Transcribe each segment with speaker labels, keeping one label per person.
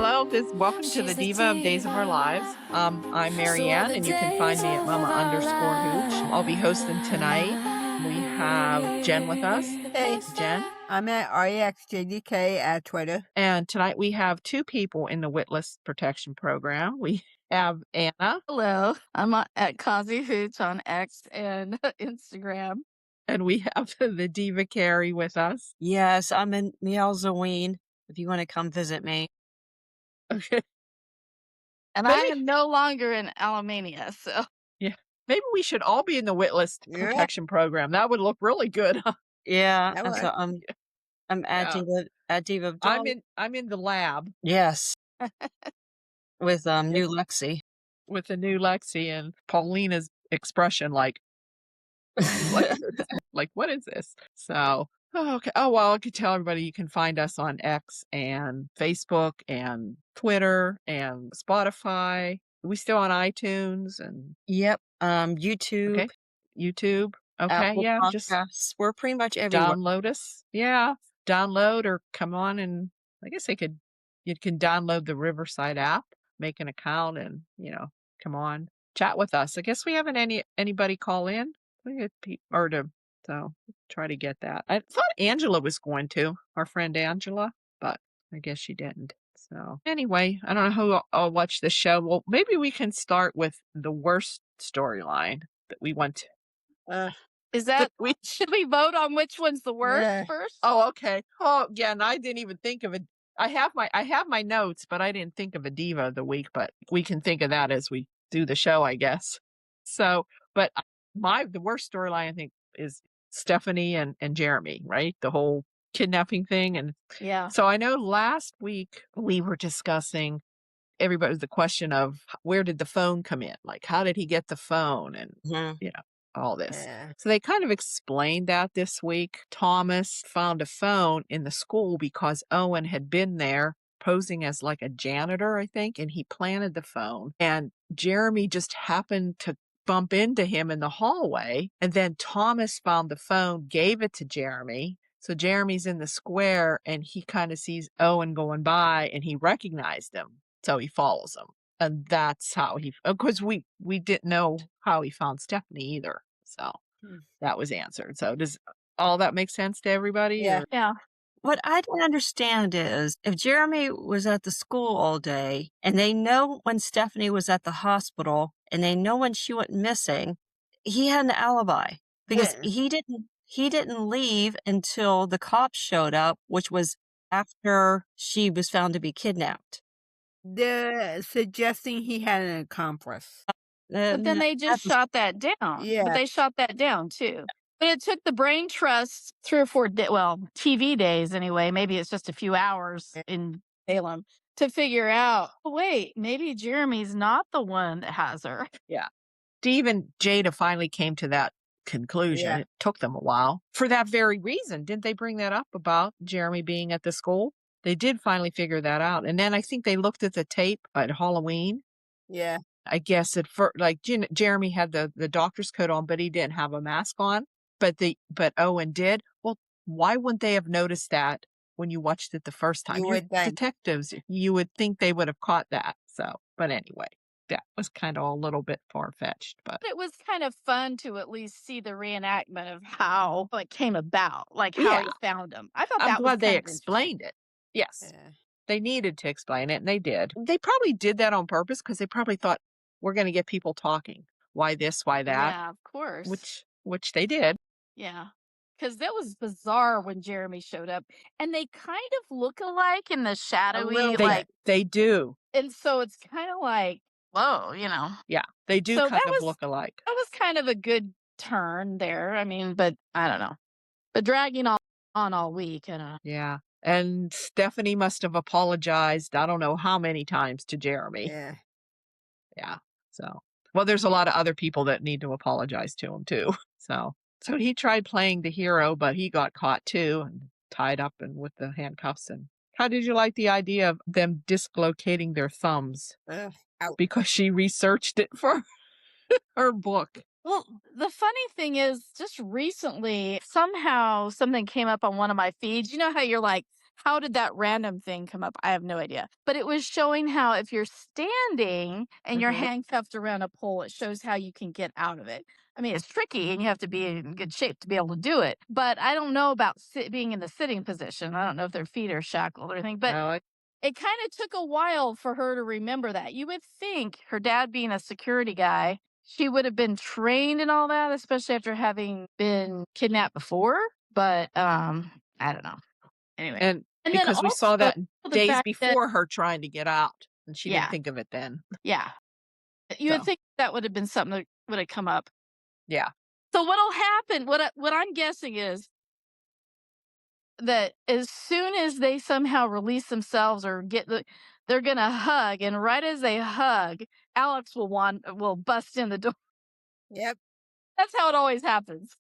Speaker 1: Hello, welcome to the Diva of Days of Our Lives. I'm Marianne, and you can find me at Mama_Hooch. I'll be hosting tonight. We have Jen with us.
Speaker 2: Hey,
Speaker 1: Jen.
Speaker 2: I'm at REXJDK at Twitter.
Speaker 1: And tonight we have two people in the Witless Protection Program. We have Anna.
Speaker 3: Hello, I'm at Kazi Hooch on X and Instagram.
Speaker 1: And we have the Diva Carrie with us.
Speaker 4: Yes, I'm in Meowzaween, if you want to come visit me.
Speaker 1: Okay.
Speaker 3: And I am no longer in Alamania, so.
Speaker 1: Yeah. Maybe we should all be in the Witless Protection Program. That would look really good.
Speaker 4: Yeah. So I'm at Diva of DOOL.
Speaker 1: I'm in the lab.
Speaker 4: Yes. With new Lexie.
Speaker 1: With the new Lexie and Paulina's expression like what is this? So okay. Oh, well, I could tell everybody you can find us on X and Facebook and Twitter and Spotify. Are we still on iTunes and
Speaker 4: Yep. YouTube.
Speaker 1: Okay. YouTube. Okay.
Speaker 4: Apple
Speaker 1: yeah.
Speaker 4: Podcasts. We're pretty much everywhere.
Speaker 1: Download us. Yeah. Download or come on and I guess you can download the Riverside app, make an account and, come on, chat with us. I guess we haven't anybody call in. So try to get that. I thought Angela was going to, our friend Angela, but I guess she didn't. So anyway, I don't know who I'll watch the show. Well, maybe we can start with the worst storyline that we went to.
Speaker 3: Is that, should we vote on which one's the worst first?
Speaker 1: Oh, okay. Oh, yeah, and I didn't even think of it. I have my notes, but I didn't think of a diva of the week, but we can think of that as we do the show, I guess. So, but the worst storyline, I think, is Stephanie and Jeremy, right? The whole kidnapping thing. And
Speaker 3: yeah.
Speaker 1: So I know last week we were discussing the question of where did the phone come in? Like, how did he get the phone? And, all this. Yeah. So they kind of explained that this week. Thomas found a phone in the school because Owen had been there posing as like a janitor, I think, and he planted the phone. And Jeremy just happened to bump into him in the hallway. And then Thomas found the phone, gave it to Jeremy. So Jeremy's in the square and he kind of sees Owen going by and he recognized him. So he follows him. And that's how of course, we didn't know how he found Stephanie either. So that was answered. So does all that make sense to everybody?
Speaker 3: Yeah. Yeah.
Speaker 4: What I don't understand is if Jeremy was at the school all day and they know when Stephanie was at the hospital and they know when she went missing, he had an alibi because he didn't leave until the cops showed up, which was after she was found to be kidnapped.
Speaker 2: They're suggesting he had an accomplice.
Speaker 3: But then they just shot that down.
Speaker 2: Yeah.
Speaker 3: But they shot that down too. But it took the brain trust 3 or 4 TV days anyway. Maybe it's just a few hours in Salem to figure out, oh, wait, maybe Jeremy's not the one that has her.
Speaker 1: Yeah. Steve and Jada finally came to that conclusion. Yeah. It took them a while. For that very reason, didn't they bring that up about Jeremy being at the school? They did finally figure that out. And then I think they looked at the tape at Halloween.
Speaker 2: Yeah.
Speaker 1: I guess Jeremy had the doctor's coat on, but he didn't have a mask on. But Owen did. Well, why wouldn't they have noticed that when you watched it the first time? You're detectives. You would think they would have caught that. So, but anyway, that was kind of a little bit far-fetched. But
Speaker 3: it was kind of fun to at least see the reenactment of how it came about, like how he found him. I thought
Speaker 1: I'm glad they explained it. Yes. Yeah. They needed to explain it, and they did. They probably did that on purpose because they probably thought we're going to get people talking. Why this, why that?
Speaker 3: Yeah, of course.
Speaker 1: Which they did.
Speaker 3: Yeah. Because that was bizarre when Jeremy showed up. And they kind of look alike in the shadowy,
Speaker 1: They do.
Speaker 3: And so it's kind of like, whoa,
Speaker 1: Yeah, they do kind of look alike.
Speaker 3: That was kind of a good turn there. I mean, but I don't know. But dragging on all week.
Speaker 1: Yeah. And Stephanie must have apologized, I don't know how many times to Jeremy.
Speaker 2: Yeah.
Speaker 1: Yeah. So, well, there's a lot of other people that need to apologize to him too. So he tried playing the hero, but he got caught too and tied up and with the handcuffs. And how did you like the idea of them dislocating their thumbs? Because she researched it for her book.
Speaker 3: Well, the funny thing is, just recently, somehow something came up on one of my feeds. You know how you're like How did that random thing come up? I have no idea. But it was showing how if you're standing and you're handcuffed around a pole, it shows how you can get out of it. I mean, it's tricky and you have to be in good shape to be able to do it. But I don't know about being in the sitting position. I don't know if their feet are shackled or anything. But it kind of took a while for her to remember that. You would think her dad being a security guy, she would have been trained in all that, especially after having been kidnapped before. But I don't know. Anyway.
Speaker 1: And
Speaker 3: then
Speaker 1: because we saw
Speaker 3: also
Speaker 1: that
Speaker 3: the
Speaker 1: days
Speaker 3: fact that
Speaker 1: before her trying to get out, and she didn't
Speaker 3: Yeah.
Speaker 1: think of it then.
Speaker 3: Yeah. You would
Speaker 1: So,
Speaker 3: think that would have been something that would have come up.
Speaker 1: yeah.
Speaker 3: So what'll happen, what I'm guessing is that as soon as they somehow release themselves or they're gonna hug, and right as they hug, Alex will bust in the door.
Speaker 2: Yep.
Speaker 3: That's how it always happens.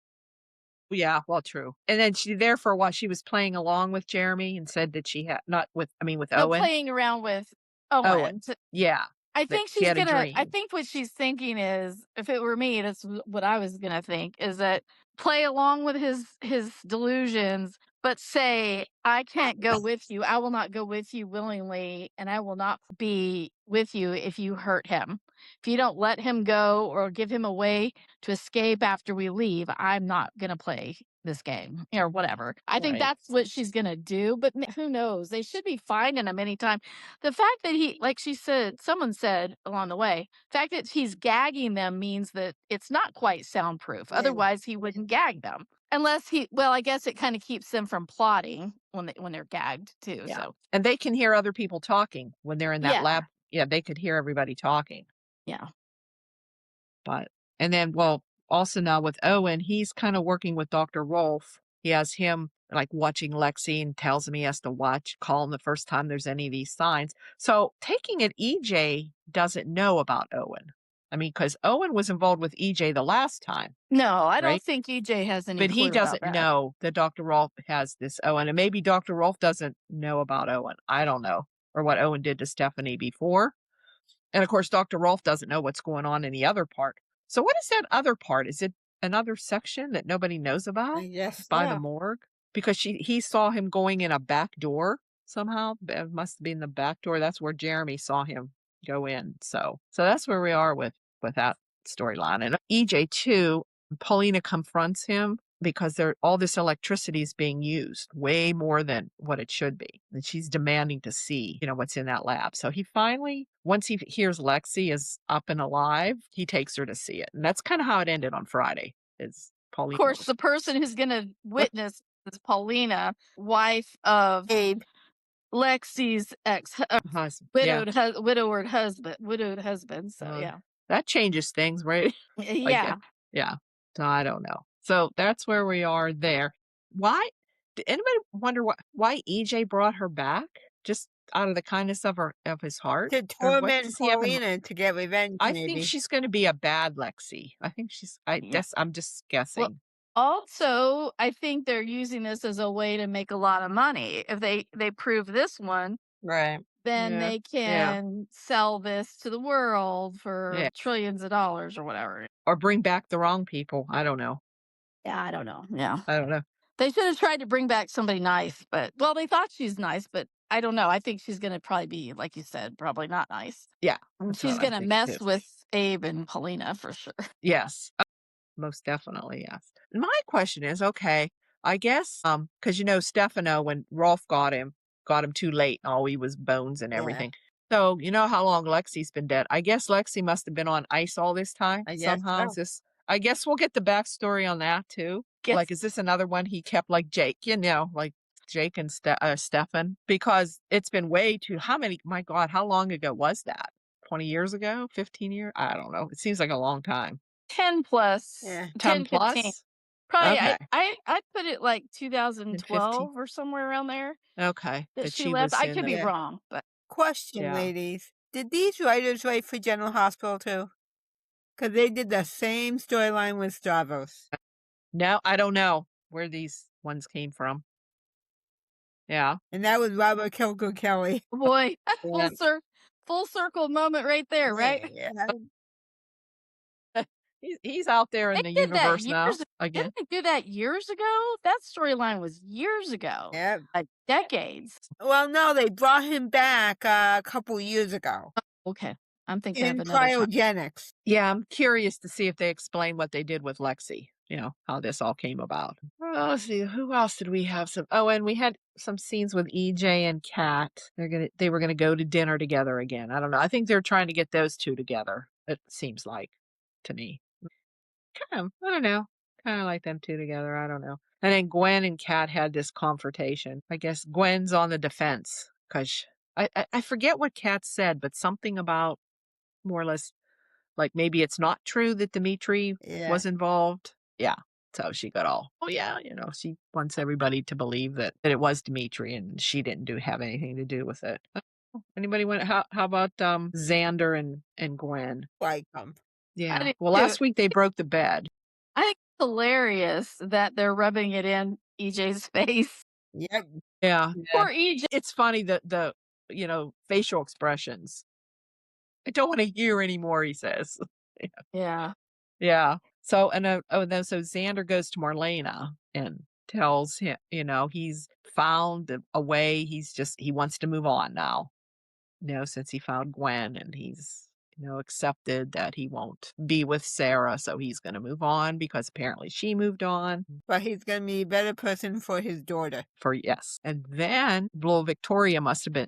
Speaker 1: Yeah, well, true. And then there for a while, she was playing along with Jeremy and said that she had not with, I mean, with
Speaker 3: No,
Speaker 1: Owen.
Speaker 3: playing around with
Speaker 1: Owen.
Speaker 3: Owen.
Speaker 1: Yeah.
Speaker 3: I
Speaker 1: That
Speaker 3: think
Speaker 1: she had a
Speaker 3: I
Speaker 1: dream.
Speaker 3: think what she's thinking is, if it were me, that's what I was gonna think, is that play along with his delusions, but say, I can't go with you. I will not go with you willingly, and I will not be with you if you hurt him. If you don't let him go or give him a way to escape after we leave, I'm not gonna play this game or whatever. I think
Speaker 1: Right.
Speaker 3: that's what she's gonna do, but who knows? They should be finding him anytime. The fact that like she said, someone said along the way, the fact that he's gagging them means that it's not quite soundproof.
Speaker 2: Yeah.
Speaker 3: Otherwise, he wouldn't gag them. Unless well, I guess it kind of keeps them from plotting when they're gagged too.
Speaker 1: Yeah.
Speaker 3: So
Speaker 1: And they can hear other people talking when they're in that
Speaker 3: Yeah.
Speaker 1: lab. Yeah, they could hear everybody talking.
Speaker 3: yeah,
Speaker 1: But, and then, well, also now with Owen, he's kind of working with Dr. Rolf. He has him like watching Lexie and tells him he has to call him the first time there's any of these signs. So taking it, EJ doesn't know about Owen. I mean, because Owen was involved with EJ the last time,
Speaker 3: no, I don't
Speaker 1: right?
Speaker 3: think EJ has any
Speaker 1: But
Speaker 3: clue
Speaker 1: he doesn't
Speaker 3: about that.
Speaker 1: know that Dr. Rolf has this Owen. And maybe Dr. Rolf doesn't know about Owen. I don't know. Or what Owen did to Stephanie before. And of course, Dr. Rolf doesn't know what's going on in the other part. So what is that other part? Is it another section that nobody knows about
Speaker 2: I guess
Speaker 1: by the
Speaker 2: so.
Speaker 1: morgue? Because he saw him going in a back door somehow. It must have been the back door. That's where Jeremy saw him go in. So that's where we are with that storyline. And EJ too, Paulina confronts him because all this electricity is being used way more than what it should be. And she's demanding to see, what's in that lab. So he finally, once he hears Lexie is up and alive, he takes her to see it. And that's kind of how it ended on Friday. Is Paulina.
Speaker 3: Of course, the person who's going to witness is Paulina, wife of
Speaker 2: Abe.
Speaker 3: Lexie's
Speaker 1: husband.
Speaker 3: widowed husband. So yeah.
Speaker 1: That changes things, right?
Speaker 3: Yeah.
Speaker 1: Yeah. So I don't know. So that's where we are there. Why? Did anybody wonder why EJ brought her back? Just out of the kindness of his heart?
Speaker 2: To torment Paulina to get revenge,
Speaker 1: I
Speaker 2: maybe.
Speaker 1: think she's going to be a bad Lexie. I think I'm just guessing.
Speaker 3: Well, also, I think they're using this as a way to make a lot of money. If they prove this one,
Speaker 2: Right.
Speaker 3: then they can sell this to the world for trillions of dollars or whatever.
Speaker 1: Or bring back the wrong people. I don't know.
Speaker 3: Yeah, I don't know. Yeah.
Speaker 1: I don't know.
Speaker 3: They should have tried to bring back somebody nice, but, well, they thought she's nice, but I don't know. I think she's going to probably be, like you said, probably not nice.
Speaker 1: Yeah.
Speaker 3: She's going to mess with Abe and Paulina for sure.
Speaker 1: Yes. Most definitely, yes. My question is, okay, I guess, because Stefano, when Rolf got him too late, and all he was bones and everything. So you know how long Lexie's been dead. I guess Lexie must have been on ice all this time. Somehow. I guess we'll get the backstory on that too. Like, is this another one he kept like Jake? Like Jake and Stefan, because it's been my God, how long ago was that? 20 years ago? 15 years? I don't know. It seems like a long time.
Speaker 3: 10 plus.
Speaker 2: Yeah.
Speaker 3: 10 plus? 15. Probably.
Speaker 1: Okay.
Speaker 3: I put it like 2012 or somewhere around there.
Speaker 1: Okay.
Speaker 3: That she left. I could be wrong, but.
Speaker 2: Question, ladies. Did these writers write for General Hospital too? Because they did the same storyline with Stavros.
Speaker 1: No, I don't know where these ones came from. Yeah.
Speaker 2: And that was Robert Kilgore Kelly.
Speaker 3: Boy, full circle moment right there, right?
Speaker 2: Yeah.
Speaker 1: He's out there in
Speaker 3: They
Speaker 1: the
Speaker 3: did that
Speaker 1: universe now
Speaker 3: years
Speaker 1: again.
Speaker 3: Didn't they do that years ago? That storyline was years ago.
Speaker 2: Yeah.
Speaker 3: Like decades.
Speaker 2: Well, no, they brought him back a couple years ago
Speaker 3: Okay. I'm thinking of
Speaker 2: in
Speaker 3: another time.
Speaker 2: cryogenics.
Speaker 1: Yeah, I'm curious to see if they explain what they did with Lexie, how this all came about. Oh, let's see, who else did we have and we had some scenes with EJ and Kat. They were gonna go to dinner together again. I don't know. I think they're trying to get those two together, it seems like to me. I don't know. Kind of like them two together. I don't know. And then Gwen and Kat had this confrontation. I guess Gwen's on the defense because I forget what Kat said, but something about more or less like maybe it's not true that Dimitri was involved. Yeah. So she got all, oh yeah, she wants everybody to believe that it was Dimitri and she didn't have anything to do with it. Anybody want how about Xander and Gwen?
Speaker 2: Like them.
Speaker 1: Yeah. Well, last week they broke the bed.
Speaker 3: I think it's hilarious that they're rubbing it in EJ's face.
Speaker 2: Yep.
Speaker 1: Yeah.
Speaker 3: Poor EJ.
Speaker 1: It's funny the facial expressions. I don't want to hear anymore, he says.
Speaker 3: Yeah.
Speaker 1: Yeah. So then Xander goes to Marlena and tells him, he's found a way. He wants to move on now. Since he found Gwen and he's accepted that he won't be with Sarah, so he's going to move on because apparently she moved on.
Speaker 2: But he's going to be a better person for his daughter.
Speaker 1: Yes. And then little Victoria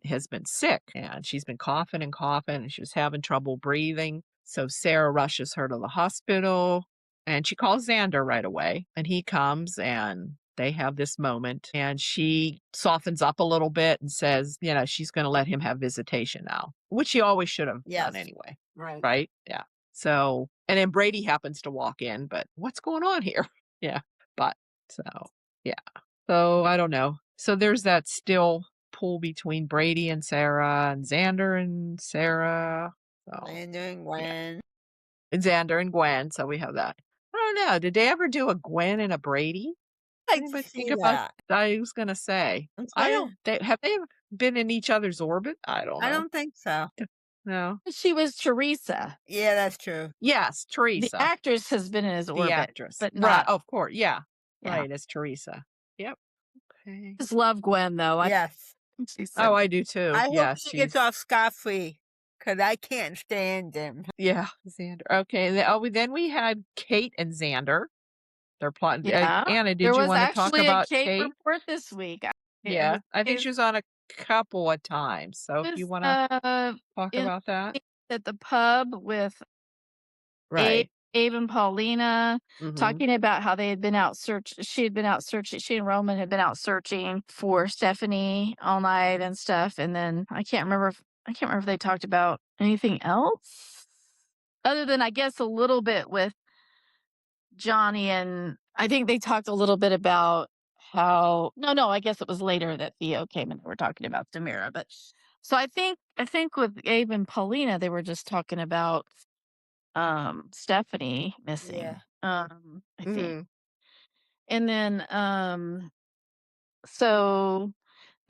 Speaker 1: has been sick and she's been coughing and she was having trouble breathing. So Sarah rushes her to the hospital and she calls Xander right away and he comes and they have this moment and she softens up a little bit and says, she's going to let him have visitation now, which she always should have done anyway.
Speaker 2: Right.
Speaker 1: Right. Yeah. So, and then Brady happens to walk in, but what's going on here? Yeah. But yeah. So I don't know. So there's that still pull between Brady and Sarah and Xander and Sarah. So,
Speaker 2: Xander and Gwen.
Speaker 1: Yeah. And Xander and Gwen. So we have that. I don't know. Did they ever do a Gwen and a Brady?
Speaker 2: I think about
Speaker 1: that. I was gonna say. Have they been in each other's orbit? I don't know.
Speaker 2: I don't think so.
Speaker 1: No.
Speaker 3: She was Teresa.
Speaker 2: Yeah, that's true.
Speaker 1: Yes, Teresa.
Speaker 3: The actress has been in his orbit.
Speaker 1: The actress.
Speaker 3: But not.
Speaker 1: Right, of course. Yeah.
Speaker 3: Yeah.
Speaker 1: Right, as Teresa. Yep. Okay.
Speaker 3: I just love Gwen though.
Speaker 2: Yes.
Speaker 1: Oh, I do too.
Speaker 2: I hope she gets off scot-free because I can't stand him.
Speaker 1: Yeah, Xander. Okay. Then we had Kate and Xander. They're plotting.
Speaker 3: Yeah.
Speaker 1: Anna, did you want to talk about
Speaker 3: Kate?
Speaker 1: Kate?
Speaker 3: Report this week.
Speaker 1: Yeah, I think she was on a couple of times. So if you want to talk about that.
Speaker 3: At the pub with
Speaker 1: Right.
Speaker 3: Abe and Paulina, talking about how they had been out searching. She and Roman had been out searching for Stephanie all night and stuff. And then I can't remember if they talked about anything else other than I guess a little bit with Johnny, and I think they talked a little bit about how I guess it was later that Theo came and they were talking about Demira. But so I think with Abe and Paulina they were just talking about Stephanie missing.
Speaker 2: Yeah.
Speaker 3: I think. And then so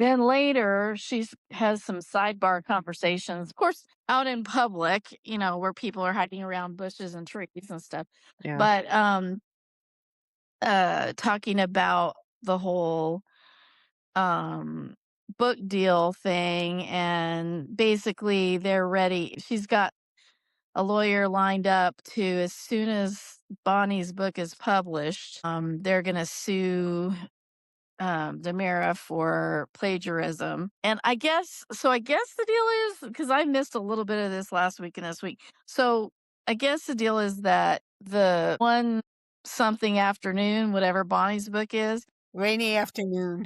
Speaker 3: then later she has some sidebar conversations, of course, out in public, where people are hiding around bushes and trees and stuff.
Speaker 1: Yeah.
Speaker 3: But talking about the whole book deal thing, and basically they're ready. She's got a lawyer lined up to, as soon as Bonnie's book is published, they're gonna sue Demira for plagiarism. And I guess the deal is, because I missed a little bit of this last week and this week, so I guess the deal is that the one something afternoon, whatever Bonnie's book is,
Speaker 2: Rainy Afternoon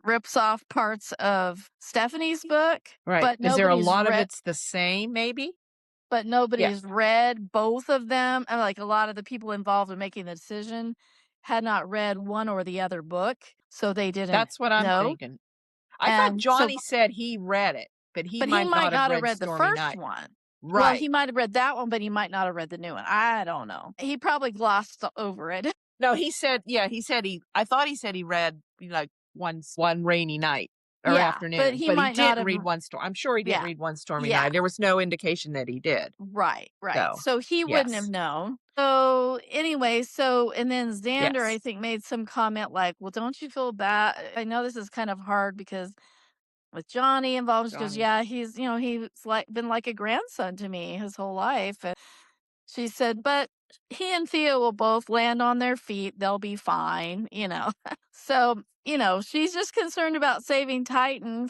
Speaker 3: rips off parts of Stephanie's book.
Speaker 1: Right.
Speaker 3: But
Speaker 1: is there a lot of it's the same, maybe?
Speaker 3: But nobody's read both of them. And like a lot of the people involved in making the decision had not read one or the other book, so they didn't.
Speaker 1: That's what I'm thinking. I thought Johnny said he read it, but he might not have read
Speaker 3: the first one.
Speaker 1: Right.
Speaker 3: Well, he might have read that one, but he might not have read the new one. I don't know. He probably glossed over it.
Speaker 1: No, he said, I thought he said he read like one rainy night. or
Speaker 3: Yeah, but
Speaker 1: afternoons,
Speaker 3: he
Speaker 1: but he
Speaker 3: might not
Speaker 1: didn't
Speaker 3: have.
Speaker 1: read one storm. I'm sure he didn't
Speaker 3: Yeah,
Speaker 1: read One Stormy
Speaker 3: yeah.
Speaker 1: Night. There was no indication that he did.
Speaker 3: Right, right.
Speaker 1: So,
Speaker 3: So he wouldn't have
Speaker 1: yes.
Speaker 3: known. So anyway, and then Xander, I
Speaker 1: Yes.
Speaker 3: think, made some comment like, "Well, don't you feel bad? I know this is kind of hard because with Johnny involved." She goes,
Speaker 1: Johnny.
Speaker 3: "Yeah, he's like been like a grandson to me his whole life." And she said, "But he and Theo will both land on their feet. They'll be fine, you know." So, she's just concerned about saving Titan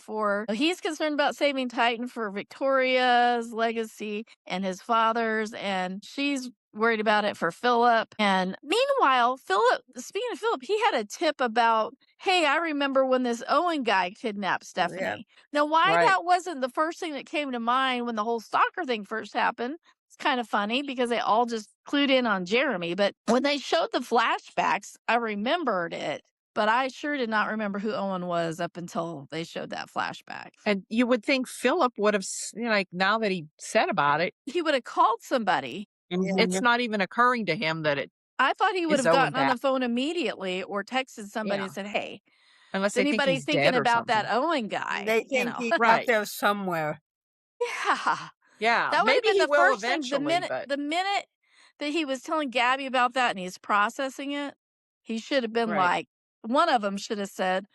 Speaker 3: he's concerned about saving Titan for Victoria's legacy and his father's, and she's worried about it for Philip. And meanwhile, speaking of Philip, he had a tip about, hey, I remember when this Owen guy kidnapped
Speaker 2: Yeah.
Speaker 3: Stephanie. Now, why
Speaker 1: Right.
Speaker 3: that wasn't the first thing that came to mind when the whole stalker thing first happened, it's kind of funny because they all just clued in on Jeremy. But when they showed the flashbacks, I remembered it. But I sure did not remember who Owen was up until they showed that flashback.
Speaker 1: And you would think Philip would have, like, now that he said about it,
Speaker 3: He would have called somebody.
Speaker 1: it's not even occurring to him that it
Speaker 3: I thought he would
Speaker 1: is
Speaker 3: have
Speaker 1: Owen
Speaker 3: gotten on the
Speaker 1: back.
Speaker 3: phone immediately or texted somebody
Speaker 1: Yeah.
Speaker 3: and said, hey,
Speaker 1: Unless
Speaker 3: is
Speaker 1: they think
Speaker 3: anybody
Speaker 1: he's
Speaker 3: thinking
Speaker 1: dead or
Speaker 3: about that
Speaker 1: something.
Speaker 3: Owen guy?
Speaker 2: They think he's out
Speaker 1: Right.
Speaker 2: there somewhere.
Speaker 3: Yeah.
Speaker 1: Yeah.
Speaker 3: That would have
Speaker 1: Maybe
Speaker 3: been
Speaker 1: he
Speaker 3: the
Speaker 1: will
Speaker 3: first thing.
Speaker 1: eventually, but
Speaker 3: The minute that he was telling Gabby about that and he's processing it, he should have been
Speaker 1: right.
Speaker 3: like, one of them should have said,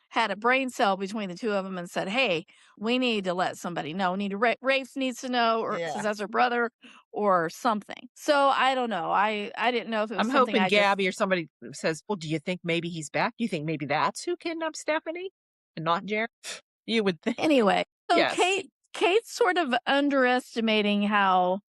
Speaker 3: had a brain cell between the two of them and said, hey, we need to let somebody know. We need to, Rafe needs to know, or
Speaker 2: Yeah.
Speaker 3: since that's her brother or something. So I don't know. I didn't know if it was
Speaker 1: I'm
Speaker 3: something
Speaker 1: hoping
Speaker 3: I just,
Speaker 1: Gabby or somebody says, well, do you think maybe he's back? Do you think maybe that's who kidnapped Stephanie and not Jeremy? You would think.
Speaker 3: anyway. So
Speaker 1: Yes.
Speaker 3: Kate's sort of underestimating how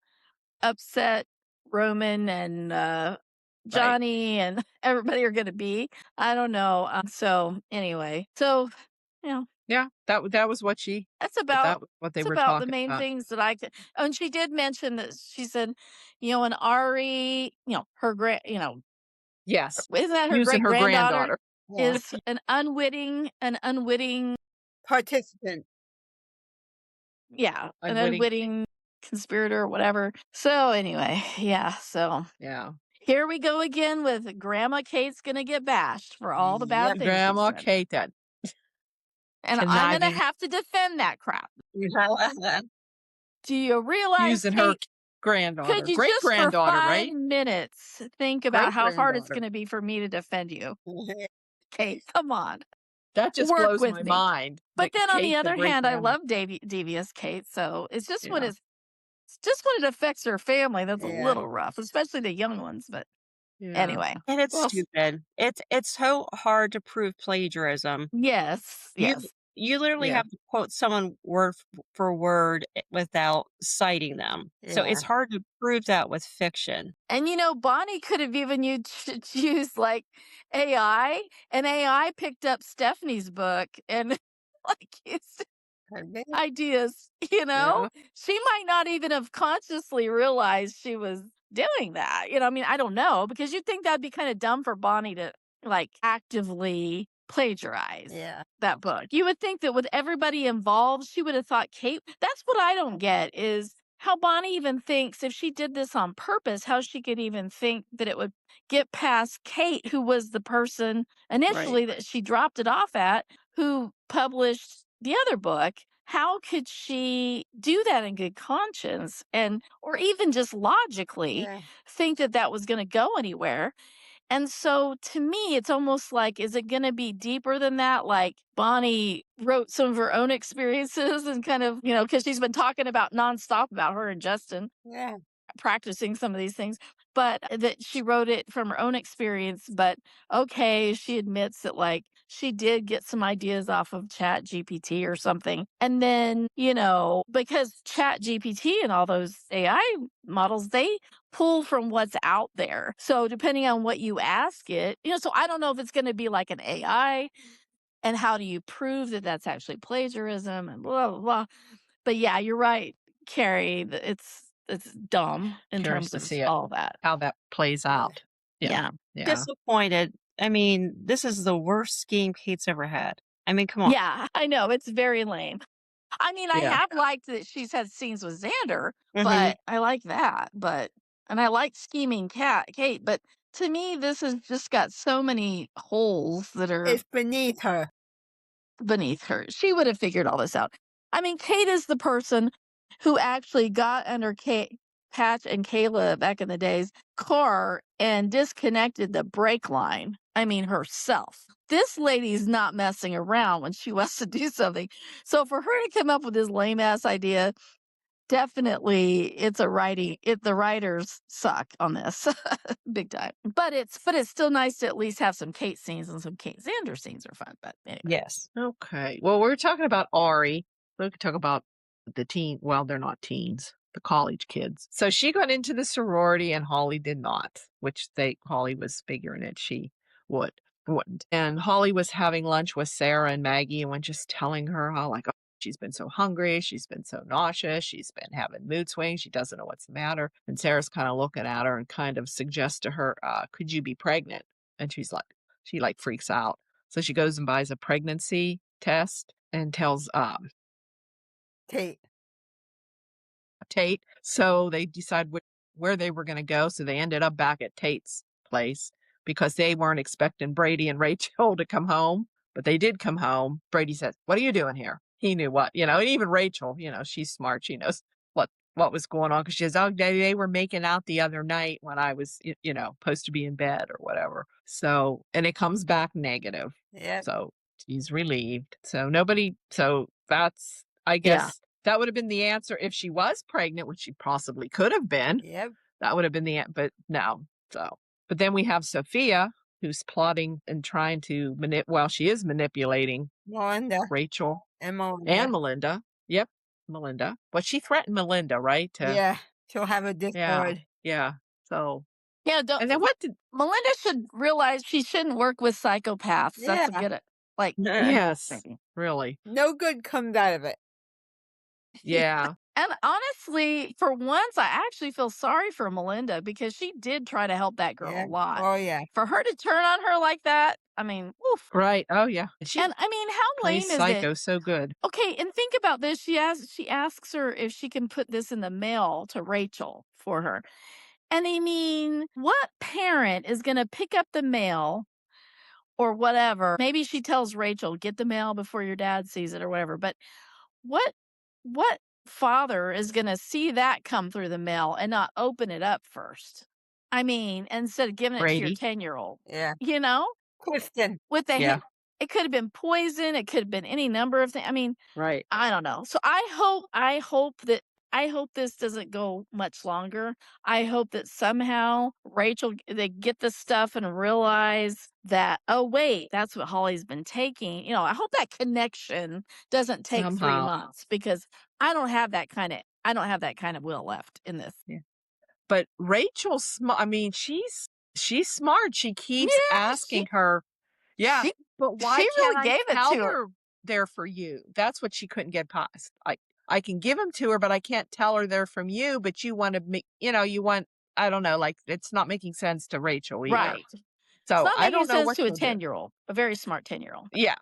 Speaker 3: upset Roman and
Speaker 1: Right.
Speaker 3: Johnny and everybody are going to be. I don't know. So anyway,
Speaker 1: Yeah. That was what she,
Speaker 3: that's
Speaker 1: that
Speaker 3: about
Speaker 1: was what they
Speaker 3: it's
Speaker 1: were
Speaker 3: about the
Speaker 1: talking
Speaker 3: main
Speaker 1: about.
Speaker 3: things that I could. Oh, and she did mention that she said, and Ari, her
Speaker 1: Yes.
Speaker 3: isn't that her
Speaker 1: Using
Speaker 3: great
Speaker 1: her
Speaker 3: granddaughter?
Speaker 1: granddaughter.
Speaker 2: Yeah.
Speaker 3: Is an unwitting,
Speaker 2: Participant.
Speaker 3: yeah, an
Speaker 1: Unwitting.
Speaker 3: unwitting conspirator or whatever. So anyway, yeah. So
Speaker 1: Yeah.
Speaker 3: here we go again with Grandma Kate's gonna get bashed for all the bad
Speaker 2: Yep.
Speaker 3: things she
Speaker 1: Grandma
Speaker 3: said.
Speaker 1: Kate, that
Speaker 3: And I'm gonna
Speaker 1: conniving,
Speaker 3: have to defend that crap. Do you realize,
Speaker 1: using her
Speaker 3: Kate,
Speaker 1: granddaughter,
Speaker 3: could you
Speaker 1: great
Speaker 3: just for
Speaker 1: granddaughter,
Speaker 3: 5
Speaker 1: right?
Speaker 3: minutes think about
Speaker 1: Great
Speaker 3: how hard it's
Speaker 1: granddaughter.
Speaker 3: gonna be for me to defend you? Kate, come on.
Speaker 1: That just
Speaker 3: Work
Speaker 1: blows
Speaker 3: with
Speaker 1: my
Speaker 3: me.
Speaker 1: mind.
Speaker 3: But
Speaker 1: That
Speaker 3: then on the
Speaker 1: Kate's a
Speaker 3: other
Speaker 1: great
Speaker 3: hand, I
Speaker 1: grandma.
Speaker 3: love devious Kate, so it's just
Speaker 1: Yeah.
Speaker 3: it's just when it affects her family that's a
Speaker 2: Yeah.
Speaker 3: little rough, especially the young ones. But
Speaker 1: Yeah.
Speaker 3: anyway.
Speaker 4: And it's
Speaker 3: Well,
Speaker 4: stupid. It's so hard to prove plagiarism.
Speaker 3: yes.
Speaker 4: You literally
Speaker 1: Yeah.
Speaker 4: have to quote someone word for word without citing them. So it's
Speaker 2: Yeah.
Speaker 4: hard to prove that with fiction.
Speaker 3: And Bonnie could have even used like AI, and AI picked up Stephanie's book and like used ideas,
Speaker 1: Yeah.
Speaker 3: She might not even have consciously realized she was doing that. I mean, I don't know, because you'd think that'd be kind of dumb for Bonnie to like actively plagiarize
Speaker 2: Yeah.
Speaker 3: that book. You would think that with everybody involved, she would have thought Kate. That's what I don't get is how Bonnie even thinks if she did this on purpose, how she could even think that it would get past Kate, who was the person initially that she dropped it off at, who published the other book. How could she do that in good conscience or even just logically
Speaker 2: Yeah.
Speaker 3: think that that was going to go anywhere? And so to me, it's almost like, is it going to be deeper than that? Like Bonnie wrote some of her own experiences and kind of, because she's been talking about nonstop about her and Justin
Speaker 2: Yeah.
Speaker 3: practicing some of these things, but that she wrote it from her own experience. But okay, she admits that like she did get some ideas off of Chat GPT or something. And then, because Chat GPT and all those AI models, they pull from what's out there. So depending on what you ask it, so I don't know if it's going to be like an AI and how do you prove that that's actually plagiarism and blah, blah, blah. But yeah, you're right, Carrie. It's dumb in
Speaker 1: Curious
Speaker 3: terms
Speaker 1: to
Speaker 3: of
Speaker 1: see
Speaker 3: all that.
Speaker 1: how that plays out.
Speaker 3: Yeah.
Speaker 4: Disappointed. I mean, this is the worst scheme Kate's ever had. I mean, come on.
Speaker 3: Yeah, I know. It's very lame. I mean, I
Speaker 1: Yeah.
Speaker 3: have liked that she's had scenes with Xander,
Speaker 4: Mhm.
Speaker 3: but I like that. And I like scheming Kate, but to me, this has just got so many holes that are.
Speaker 2: It's beneath her.
Speaker 3: beneath her. She would have figured all this out. I mean, Kate is the person who actually got under Patch and Kayla back in the days car and disconnected the brake line. I mean, herself. This lady's not messing around when she wants to do something. So for her to come up with this lame ass idea, definitely it's the writers suck on this big time. But it's still nice to at least have some Kate scenes, and some Kate Xander scenes are fun. But anyway.
Speaker 4: Yes.
Speaker 1: Okay. Well, we're talking about Ari. We could talk about the teen. Well, they're not teens, the college kids. So she got into the sorority and Holly did not, which Holly was figuring it she wouldn't. And Holly was having lunch with Sarah and Maggie and was just telling her how like, oh, she's been so hungry, she's been so nauseous, she's been having mood swings, she doesn't know what's the matter. And Sarah's kind of looking at her and kind of suggests to her, could you be pregnant? And she freaks out. So she goes and buys a pregnancy test and tells Tate. So they decide where they were going to go. So they ended up back at Tate's place because they weren't expecting Brady and Rachel to come home, but they did come home. Brady said, "What are you doing here?" He knew what, and even Rachel, she's smart. She knows what was going on because she says, "Oh, they were making out the other night when I was, supposed to be in bed or whatever." So, and it comes back negative.
Speaker 2: Yeah.
Speaker 1: So she's relieved. So that's, I guess, that would have been the answer if she was pregnant, which she possibly could have been.
Speaker 2: Yep.
Speaker 1: That would have been but no. But then we have Sophia, who's plotting and trying to she is manipulating Rachel
Speaker 2: and
Speaker 1: Melinda. Yep, Melinda. But she threatened Melinda, right?
Speaker 2: Yeah, she'll have a discord.
Speaker 1: Yeah. So.
Speaker 3: Yeah,
Speaker 1: and then
Speaker 3: Melinda should realize she shouldn't work with psychopaths.
Speaker 2: Yeah.
Speaker 3: That's a good
Speaker 1: yes, really.
Speaker 2: No good comes out of it.
Speaker 1: Yeah.
Speaker 3: And honestly, for once, I actually feel sorry for Melinda because she did try to help that girl a lot.
Speaker 2: Oh, yeah.
Speaker 3: For her to turn on her like that, I mean, oof.
Speaker 1: Right. Oh, yeah.
Speaker 3: And I mean, how lame is
Speaker 1: Psycho
Speaker 3: it?
Speaker 1: so good.
Speaker 3: Okay, and think about this. She asks her if she can put this in the mail to Rachel for her. And I mean, what parent is going to pick up the mail or whatever? Maybe she tells Rachel, get the mail before your dad sees it or whatever. But what father is going to see that come through the mail and not open it up first? I mean, instead of giving it to your 10-year-old.
Speaker 2: Yeah.
Speaker 3: Kristen. With the hint, it could have been poison. It could have been any number of things. I mean,
Speaker 1: right.
Speaker 3: I don't know. So I hope this doesn't go much longer. I hope that somehow Rachel, they get this stuff and realize that, oh, wait, that's what Holly's been taking. I hope that connection doesn't take 3 months because I don't have that kind of will left in this.
Speaker 1: Yeah. But Rachel's smart. I mean, she's smart. She keeps asking her. Yeah. But why
Speaker 3: can't I
Speaker 1: tell her they're for you? That's what she couldn't get past. I can give them to her, but I can't tell her they're from you. But you want to make, I don't know, it's not making sense to Rachel either.
Speaker 3: Right.
Speaker 1: So I don't know
Speaker 3: what to a 10-year-old, a very smart 10-year-old.
Speaker 1: Yeah.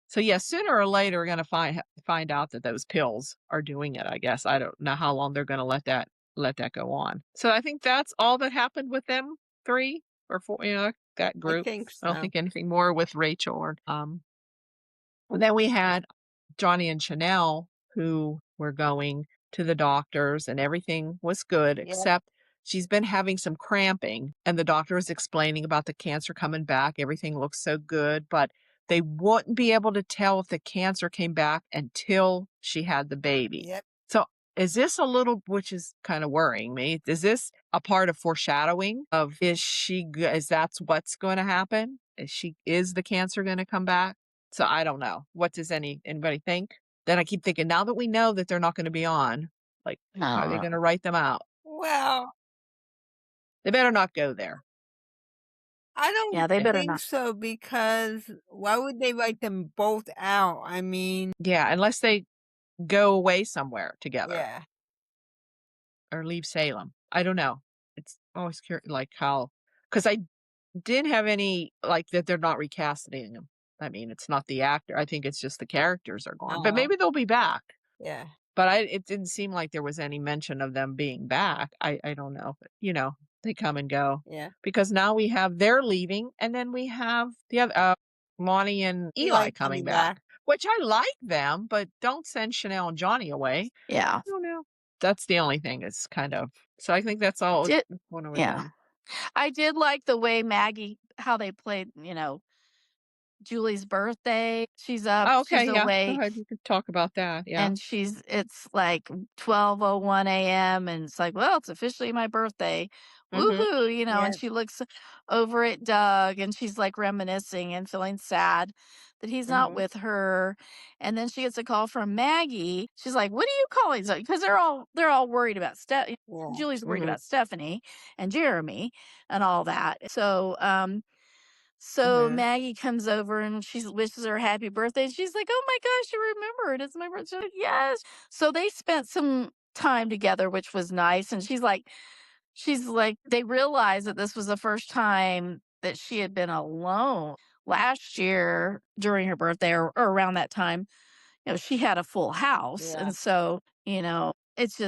Speaker 1: So sooner or later we're going to find out that those pills are doing it. I guess I don't know how long they're going to let that go on. So I think that's all that happened with them 3 or 4. That group.
Speaker 2: I think so.
Speaker 1: I don't think anything more with Rachel or And then we had Johnny and Chanel who were going to the doctors and everything was good except she's been having some cramping and the doctor was explaining about the cancer coming back. Everything looks so good, but they wouldn't be able to tell if the cancer came back until she had the baby.
Speaker 2: Yep.
Speaker 1: So is this which is kind of worrying me, is this a part of foreshadowing of is that's what's going to happen? Is the cancer going to come back? So I don't know. What does anybody think? Then I keep thinking, now that we know that they're not going to be on, how are they going to write them out?
Speaker 2: Well,
Speaker 1: they better not go there.
Speaker 2: I don't
Speaker 3: they better
Speaker 2: think
Speaker 3: not.
Speaker 2: so because why would they write them both out? I mean,
Speaker 1: unless they go away somewhere together.
Speaker 2: Yeah.
Speaker 1: Or leave Salem. I don't know. It's always curious, how, because I didn't have any, that they're not recasting them. I mean, it's not the actor. I think it's just the characters are gone. But maybe they'll be back.
Speaker 2: Yeah.
Speaker 1: But it didn't seem like there was any mention of them being back. I don't know. But, they come and go.
Speaker 2: Yeah.
Speaker 1: Because now they're leaving. And then we have the other, Lonnie and
Speaker 2: We
Speaker 1: Eli
Speaker 2: like
Speaker 1: coming
Speaker 2: coming
Speaker 1: back,
Speaker 2: back.
Speaker 1: which I like them, but don't send Chanel and Johnny away.
Speaker 3: Yeah.
Speaker 1: I don't know. That's the only thing is kind of so I think that's all
Speaker 3: Did
Speaker 1: going on with
Speaker 3: yeah.
Speaker 1: them.
Speaker 3: I did like the way how they played, Julie's birthday. She's up,
Speaker 1: Oh,
Speaker 3: she's
Speaker 1: okay, yeah. Go
Speaker 3: awake,
Speaker 1: ahead. You can talk about that. Yeah.
Speaker 3: and it's like 12:01 a.m. and it's like, well, it's officially my birthday.
Speaker 1: Mhm.
Speaker 3: Woohoo, and
Speaker 2: Yes.
Speaker 3: she looks over at Doug and she's like reminiscing and feeling sad that he's not
Speaker 2: Mhm.
Speaker 3: with her. And then she gets a call from Maggie. She's like, "What are you calling?" Because they're all worried about
Speaker 2: Yeah.
Speaker 3: Julie's worried
Speaker 1: Mhm.
Speaker 3: about Stephanie and Jeremy and all that. So
Speaker 1: Mhm.
Speaker 3: Maggie comes over and she wishes her happy birthday. She's like, "Oh my gosh, you remembered. It's my birthday." She's like, "Yes." So they spent some time together, which was nice. And she's like, they realized that this was the first time that she had been alone. Last year during her birthday or around that time, she had a full house.
Speaker 2: Yeah.
Speaker 3: And so, it's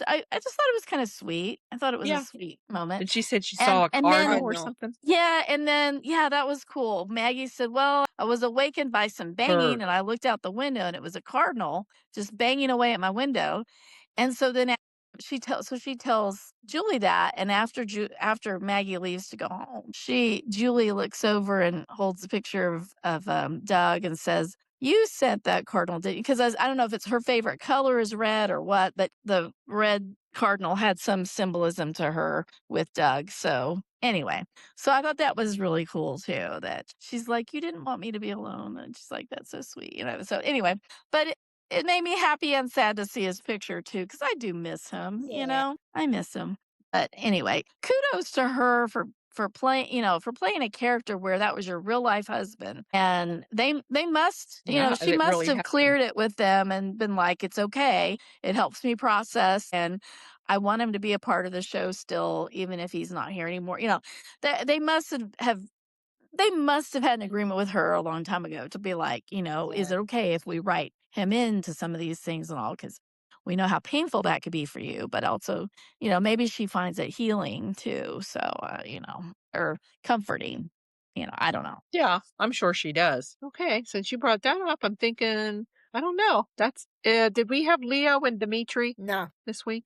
Speaker 3: I just thought it was kind of sweet. I thought it was a
Speaker 1: Yeah.
Speaker 3: sweet moment.
Speaker 1: And she said she
Speaker 3: And
Speaker 1: saw a
Speaker 3: and then
Speaker 1: cardinal or
Speaker 2: Cardinal.
Speaker 1: something?
Speaker 3: yeah, and then yeah, that was cool. Maggie said, "Well, I was awakened by some banging
Speaker 1: Bird.
Speaker 3: and I looked out the window and it was a cardinal just banging away at my window." And so then she tells Julie that, and after Maggie leaves to go home, Julie looks over and holds a picture of Doug and says, "You sent that cardinal, didn't you?" Because I don't know if it's her favorite color is red or what, but the red cardinal had some symbolism to her with Doug. So anyway, so I thought that was really cool too. That she's like, "You didn't want me to be alone," and she's like, "That's so sweet," So anyway, but it made me happy and sad to see his picture too, because I do miss him,
Speaker 2: Yeah.
Speaker 3: I miss him. But anyway, kudos to her for playing, for playing a character where that was your real life husband. And they must,
Speaker 1: Yeah,
Speaker 3: she
Speaker 1: it
Speaker 3: must
Speaker 1: really
Speaker 3: have
Speaker 1: happened.
Speaker 3: cleared it with them and been like, it's okay. It helps me process and I want him to be a part of the show still, even if he's not here anymore. They must have had an agreement with her a long time ago to be like, is
Speaker 2: Yeah.
Speaker 3: it okay if we write him into some of these things and all? Because we know how painful that could be for you, but also, maybe she finds it healing too. So, or comforting, I don't know.
Speaker 1: Yeah, I'm sure she does. Okay, since you brought that up, I'm thinking, I don't know. Did we have Leo and Dimitri
Speaker 2: No.
Speaker 1: this week?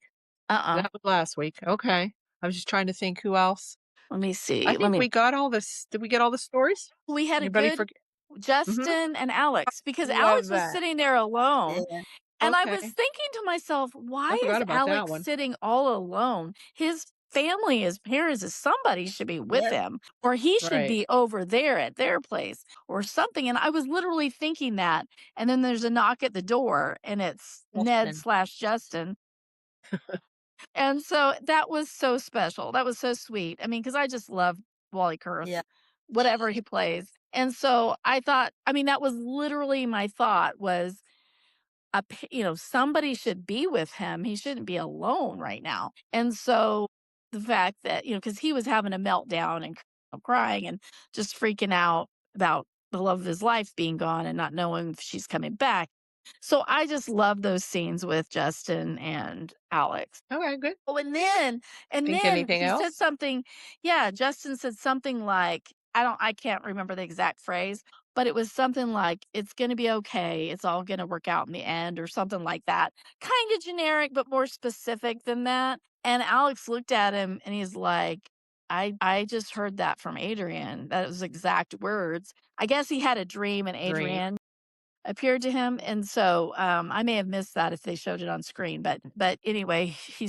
Speaker 3: Uh-uh.
Speaker 1: That was last week. Okay. I was just trying to think who else.
Speaker 3: Let me
Speaker 1: I
Speaker 3: see.
Speaker 1: think we got all this. Did we get all the stories?
Speaker 3: We had a
Speaker 1: Anybody
Speaker 3: good
Speaker 1: forget? Mm-hmm.
Speaker 3: Justin and Alex because
Speaker 2: Love
Speaker 3: Alex was
Speaker 2: that.
Speaker 3: sitting there alone.
Speaker 2: Yeah.
Speaker 3: And I was
Speaker 1: Okay.
Speaker 3: thinking to myself,
Speaker 1: I
Speaker 3: why
Speaker 1: forgot
Speaker 3: is
Speaker 1: about that
Speaker 3: Alex
Speaker 1: one.
Speaker 3: sitting all alone? His family, his parents, somebody should be with
Speaker 2: Yep.
Speaker 3: him, or he should
Speaker 1: Right.
Speaker 3: be over there at their place or something. And I was literally thinking that. And then there's a knock at the door, and it's
Speaker 2: Justin.
Speaker 3: Ned/Justin. And so that was so special. That was so sweet. I mean, because I just love Wally Kurth,
Speaker 2: Yeah.
Speaker 3: whatever he plays. And so I thought, I mean, that was literally my thought was, somebody should be with him. He shouldn't be alone right now. And so the fact that, because he was having a meltdown and crying and just freaking out about the love of his life being gone and not knowing if she's coming back. So I just love those scenes with Justin and Alex.
Speaker 1: Okay, good.
Speaker 3: Oh, and then
Speaker 1: Think anything
Speaker 3: he said
Speaker 1: else?
Speaker 3: something. Yeah, Justin said something like, I can't remember the exact phrase, but it was something like, it's going to be okay. It's all going to work out in the end, or something like that. Kind of generic, but more specific than that. And Alex looked at him and he's like, I just heard that from Adrian. That was exact words. I guess he had a dream and
Speaker 1: Dream.
Speaker 3: Adrian appeared to him, and so I may have missed that if they showed it on screen, but anyway, he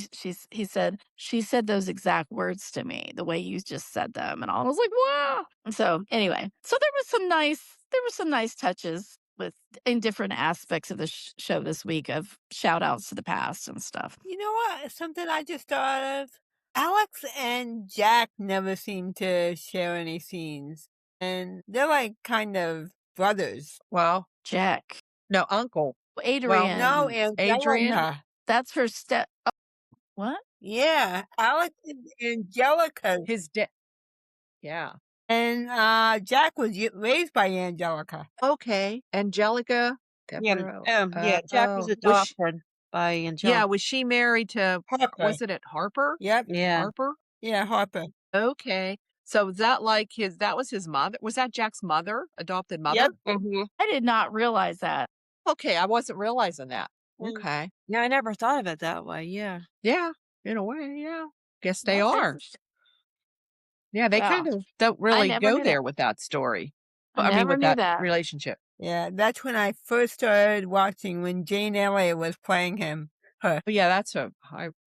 Speaker 3: said, she said those exact words to me the way you just said them, and I was like, wow. So anyway, so there were some nice touches with in different aspects of the show this week of shout outs to the past and stuff.
Speaker 2: You know what? Something I just thought of. Alex and Jack never seem to share any scenes. And they're like kind of brothers.
Speaker 1: Well,
Speaker 3: Jack,
Speaker 1: no, Uncle. Well,
Speaker 3: Adrian,
Speaker 2: No,
Speaker 1: Adrian.
Speaker 2: Angelica.
Speaker 3: that's her step. What?
Speaker 2: Yeah. Alex and Angelica.
Speaker 1: His dad. Yeah.
Speaker 2: And Jack was raised by Angelica.
Speaker 1: Okay. Angelica.
Speaker 4: Yeah,
Speaker 1: Deborah.
Speaker 4: yeah, Jack was adopted by Angelica.
Speaker 1: Yeah, was she married to,
Speaker 2: Harper.
Speaker 1: was it at Harper?
Speaker 2: Yep.
Speaker 4: Yeah.
Speaker 1: Harper?
Speaker 2: Yeah, Harper.
Speaker 1: Okay. So is that like that was his mother? Was that Jack's mother, adopted mother?
Speaker 4: Yep.
Speaker 3: I did not realize that.
Speaker 1: Okay, I wasn't realizing that.
Speaker 4: Mm.
Speaker 1: Okay.
Speaker 4: Yeah, I never thought of it that way. Yeah.
Speaker 1: Yeah, in a way, yeah. Guess they
Speaker 3: That's
Speaker 1: are.
Speaker 3: interesting.
Speaker 1: Yeah, they
Speaker 3: Wow.
Speaker 1: kind of don't
Speaker 3: I
Speaker 1: really
Speaker 3: never
Speaker 1: go
Speaker 3: knew
Speaker 1: there
Speaker 3: that.
Speaker 1: with that story.
Speaker 3: I
Speaker 1: I mean,
Speaker 3: never
Speaker 1: with
Speaker 3: knew
Speaker 1: that
Speaker 3: that.
Speaker 1: relationship.
Speaker 2: Yeah, that's when I first started watching when Jane Elliott was playing her.
Speaker 1: But yeah, that's yeah,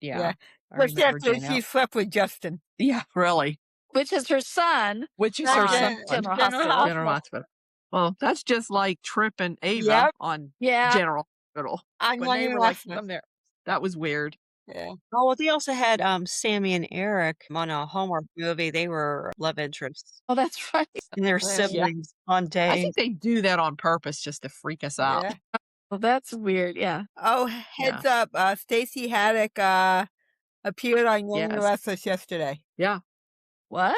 Speaker 2: Yeah.
Speaker 1: I
Speaker 2: Especially
Speaker 1: remember
Speaker 2: after
Speaker 1: Jane
Speaker 2: she
Speaker 1: Elliott.
Speaker 2: slept with Justin.
Speaker 1: Yeah, really.
Speaker 3: Which is her son
Speaker 1: Which is
Speaker 2: That's
Speaker 1: her
Speaker 3: on
Speaker 1: son.
Speaker 3: General
Speaker 2: General
Speaker 3: Hospital.
Speaker 1: General Hospital. Well, that's just like Trip and Ava
Speaker 2: Yep.
Speaker 1: on
Speaker 3: Yeah.
Speaker 1: General Hospital.
Speaker 2: On
Speaker 1: When
Speaker 2: Young
Speaker 1: they
Speaker 2: and
Speaker 1: were like
Speaker 2: Restless.
Speaker 1: from there. That was weird.
Speaker 2: Yeah.
Speaker 4: Oh, well, they also had Sammy and Eric on a Hallmark movie. They were love interests
Speaker 3: Oh, that's right.
Speaker 4: and their
Speaker 2: Yeah.
Speaker 4: siblings on
Speaker 1: I
Speaker 4: days.
Speaker 1: think they do that on purpose just to freak us out.
Speaker 2: Yeah.
Speaker 3: Well, that's weird. Yeah.
Speaker 2: Oh, heads up. Stacey Haddock appeared on Young and
Speaker 1: Yes.
Speaker 2: Restless yesterday.
Speaker 1: Yeah.
Speaker 3: What?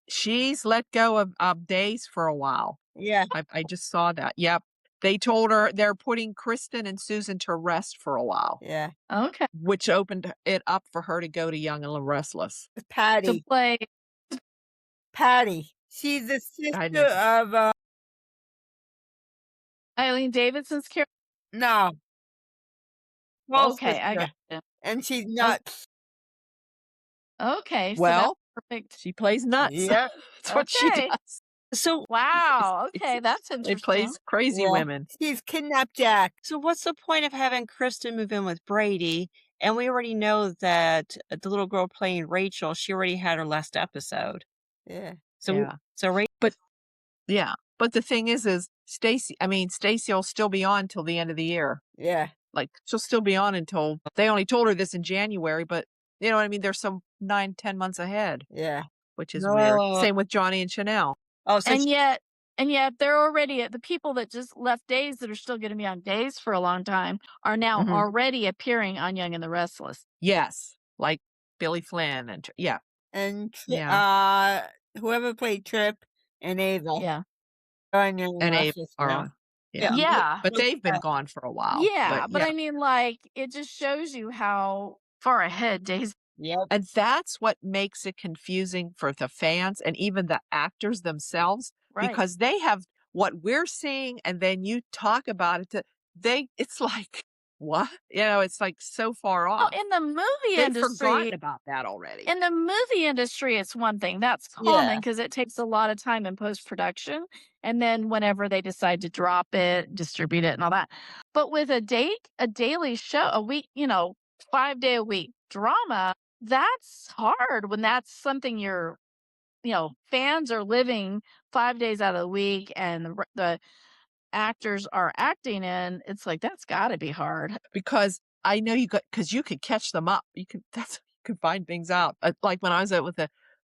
Speaker 1: She's let go of Days for a while.
Speaker 2: Yeah.
Speaker 1: I just saw that. Yep. They told her they're putting Kristen and Susan to rest for a while,
Speaker 2: Yeah.
Speaker 3: Okay.
Speaker 1: which opened it up for her to go to Young and Restless.
Speaker 3: To
Speaker 2: Patty.
Speaker 3: play.
Speaker 2: Patty. She's the
Speaker 1: I
Speaker 2: sister
Speaker 1: didn't-
Speaker 2: of
Speaker 3: Eileen Davidson's character.
Speaker 2: no. Small
Speaker 3: Okay, I
Speaker 2: sister.
Speaker 3: got it.
Speaker 2: And she's nuts.
Speaker 3: Okay, so
Speaker 1: Well,
Speaker 3: that's perfect.
Speaker 1: she plays nuts.
Speaker 2: Yeah.
Speaker 1: That's what she
Speaker 3: Okay.
Speaker 1: does.
Speaker 4: So,
Speaker 3: Wow.
Speaker 1: It's-
Speaker 3: Okay, that's
Speaker 1: They
Speaker 3: interesting.
Speaker 1: plays crazy
Speaker 2: Yeah.
Speaker 1: women.
Speaker 2: She's kidnapped Jack.
Speaker 4: so what's the point of having Kristen move in with Brady? And we already know that the little girl playing Rachel, she already had her last episode.
Speaker 2: Yeah.
Speaker 4: So,
Speaker 1: Yeah.
Speaker 4: so Rachel.
Speaker 1: Yeah. But the thing is Stacey will still be on till the end of the year.
Speaker 2: Yeah.
Speaker 1: Like she'll still be on until they only told her this in January, but you know what I mean? There's some 9-10 months ahead,
Speaker 2: Yeah.
Speaker 1: which is weird.
Speaker 4: No.
Speaker 1: Same with Johnny and Chanel.
Speaker 4: Oh, so
Speaker 3: And yet they're already the people that just left Days that are still going to be on Days for a long time are now
Speaker 1: Mhm.
Speaker 3: already appearing on Young and the Restless.
Speaker 1: Yes. Like Billy Flynn and yeah.
Speaker 2: And
Speaker 1: Yeah.
Speaker 2: whoever played Trip and Ava.
Speaker 3: Yeah.
Speaker 2: Are on Young
Speaker 1: And Abe
Speaker 2: Restless
Speaker 1: are
Speaker 2: now.
Speaker 1: on. Yeah.
Speaker 3: Yeah.
Speaker 1: But they've been gone for a while.
Speaker 3: Yeah, but
Speaker 1: yeah.
Speaker 3: I mean, like, it just shows you how far ahead Days.
Speaker 2: Yep.
Speaker 1: And that's what makes it confusing for the fans and even the actors themselves,
Speaker 3: Right.
Speaker 1: because they have what we're seeing, and then you talk about it. It's like, what? You know, it's like so far
Speaker 3: Oh,
Speaker 1: off.
Speaker 3: in the movie
Speaker 1: They've
Speaker 3: industry,
Speaker 1: forgotten about that already.
Speaker 3: in the movie industry, it's one thing that's common because it takes a lot of time in post production, and then whenever they decide to drop it, distribute it, and all that. But with a daily show, a week, 5-day a week drama, that's hard when that's something fans are living 5 days out of the week, and the actors are acting in. It's like that's got to be hard.
Speaker 1: Because I know because you could catch them up. You could find things out. Like when I was out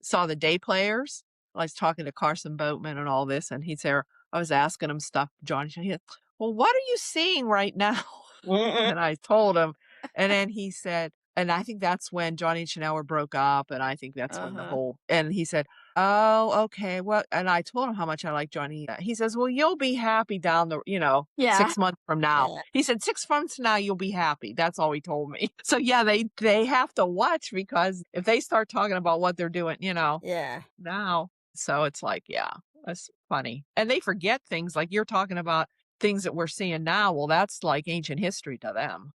Speaker 1: saw the day players, I was talking to Carson Boatman and all this, and he's there. I was asking him stuff, John. He said, well, what are you seeing right now? And I told him, and then he said, and I think that's when Johnny and Chanel were broke up, and I think that's when and he said, oh, okay, well, and I told him how much I like Johnny. He says, well, you'll be happy down 6 months from now.
Speaker 2: Yeah.
Speaker 1: He said, 6 months from now, you'll be happy. That's all he told me. So yeah, they have to watch, because if they start talking about what they're doing,
Speaker 2: Yeah.
Speaker 1: now. So it's like, yeah, that's funny. And they forget things like you're talking about things that we're seeing now. Well, that's like ancient history to them,